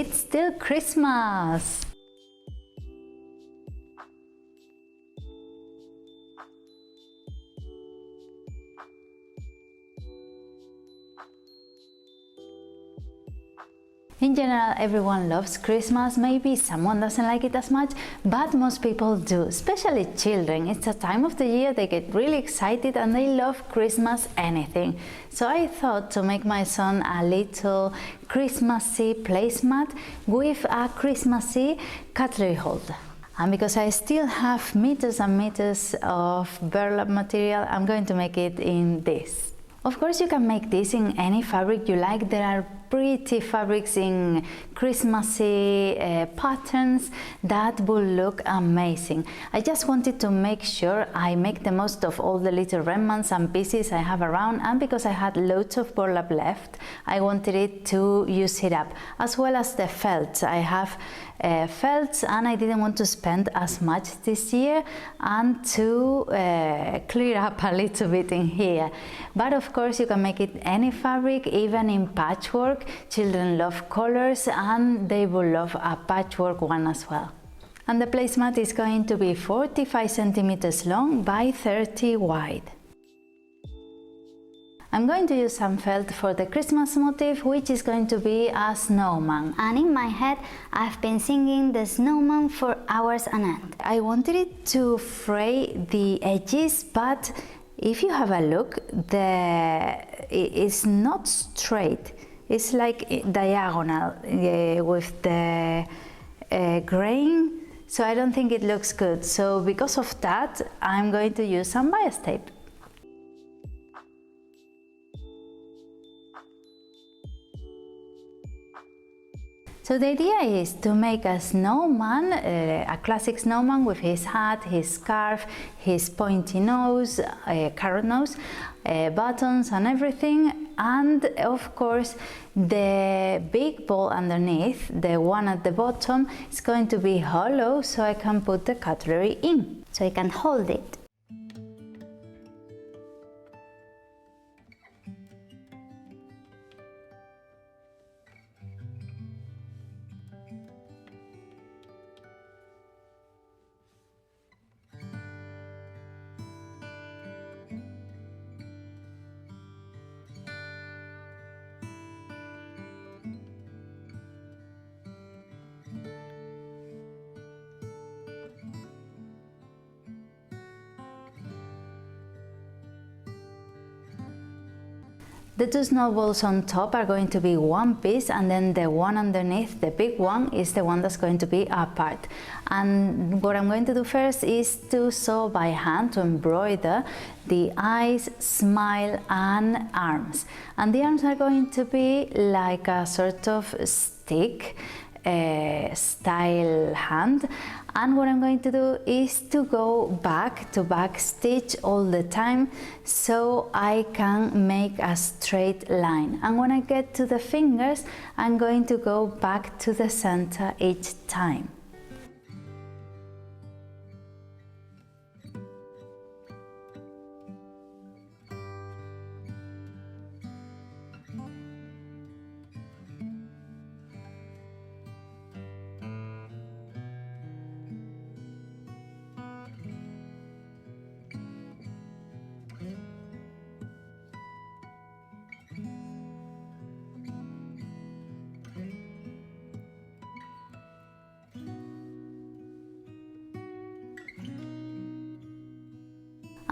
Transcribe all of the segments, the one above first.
It's still Christmas! In general, everyone loves Christmas. Maybe someone doesn't like it as much, but most people do, especially children. It's a time of the year they get really excited and they love Christmas anything. So I thought to make my son a little Christmassy placemat with a Christmassy cutlery holder. And because I still have meters and meters of burlap material, I'm going to make it in this. Of course, you can make this in any fabric you like. There are pretty fabrics in Christmassy patterns that will look amazing. I just wanted to make sure I make the most of all the little remnants and pieces I have around, and because I had loads of burlap left, I wanted it to use it up, as well as the felts. I have felts and I didn't want to spend as much this year and to clear up a little bit in here. But of course you can make it any fabric, even in patchwork. Children love colors and they will love a patchwork one as well. And the placemat is going to be 45 centimeters long by 30 wide. I'm going to use some felt for the Christmas motif, which is going to be a snowman. And in my head, I've been singing the snowman for hours on end. I wanted it to fray the edges, but if you have a look, it's not straight. It's like diagonal with the grain, so I don't think it looks good. So because of that, I'm going to use some bias tape. So the idea is to make a snowman, a classic snowman with his hat, his scarf, his pointy nose, carrot nose, buttons and everything, and of course the big ball underneath, the one at the bottom, is going to be hollow so I can put the cutlery in. So I can hold it. The two snowballs on top are going to be one piece, and then the one underneath, the big one, is the one that's going to be apart. And what I'm going to do first is to sew by hand, to embroider the eyes, smile and arms. And the arms are going to be like a sort of stick style hand, and what I'm going to do is to go back to back stitch all the time so I can make a straight line, and when I get to the fingers I'm going to go back to the center each time.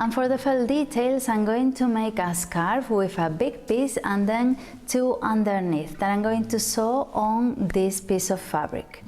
And for the felt details, I'm going to make a scarf with a big piece and then two underneath that I'm going to sew on this piece of fabric.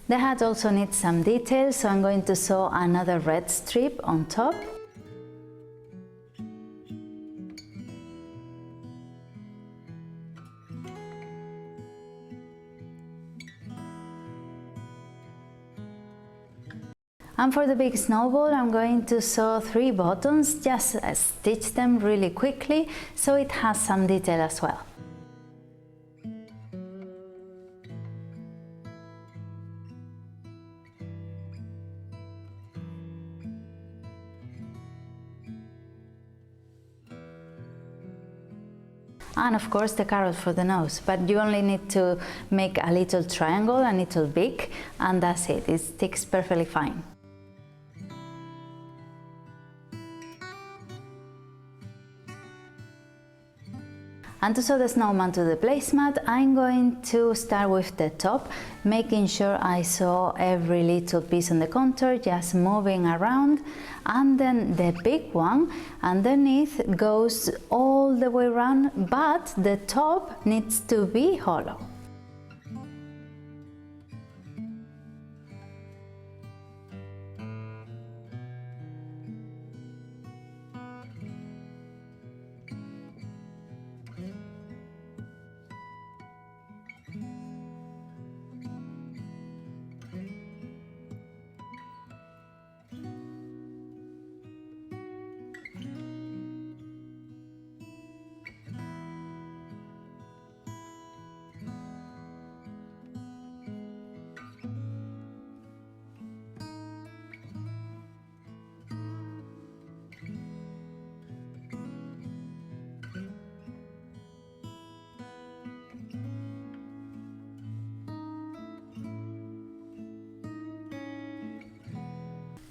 The hat also needs some details, so I'm going to sew another red strip on top. And for the big snowball, I'm going to sew 3 buttons, just stitch them really quickly so it has some detail as well. and of course the carrot for the nose, but you only need to make a little triangle, a little big, and that's it. It sticks perfectly fine. And to sew the snowman to the placemat, I'm going to start with the top, making sure I sew every little piece on the contour, just moving around, and then the big one underneath goes all the way around, but the top needs to be hollow.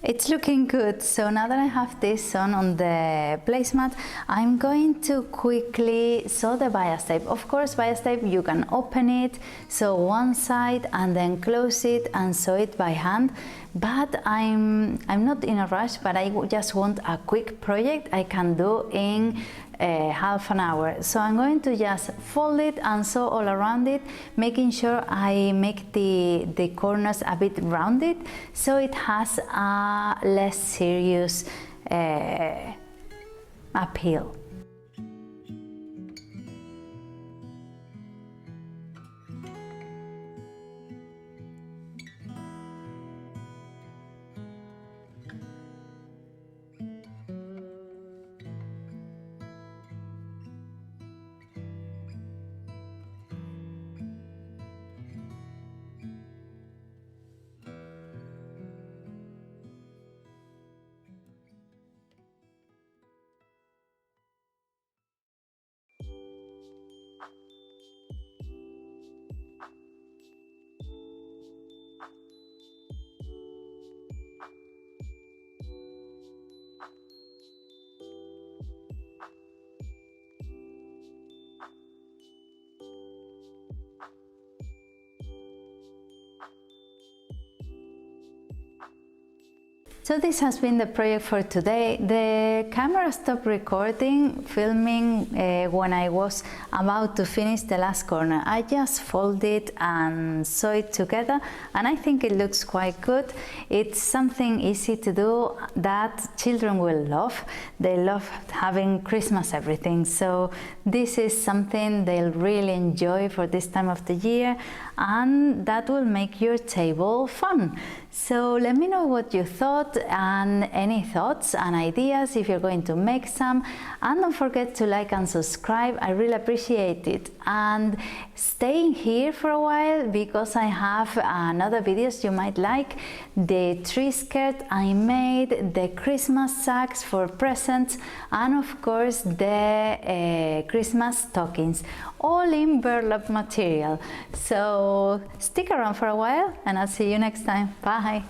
It's looking good. So now that I have this sewn on the placemat, I'm going to quickly sew the bias tape. Of course, bias tape, you can open it, sew one side and then close it and sew it by hand. But I'm not in a rush, but I just want a quick project I can do in half an hour. So I'm going to just fold it and sew all around it, making sure I make the corners a bit rounded so it has a less serious appeal. So this has been the project for today. The camera stopped recording, filming when I was about to finish the last corner. I just folded and sew it together, and I think it looks quite good. It's something easy to do that children will love. They love having Christmas everything, so this is something they'll really enjoy for this time of the year, and that will make your table fun. So let me know what you thought and any thoughts and ideas if you're going to make some, and don't forget to like and subscribe. I really appreciate it, and stay here for a while because I have another videos you might like: the tree skirt I made, the Christmas sacks for presents, and of course the Christmas stockings, all in burlap material. So stick around for a while and I'll see you next time. Bye!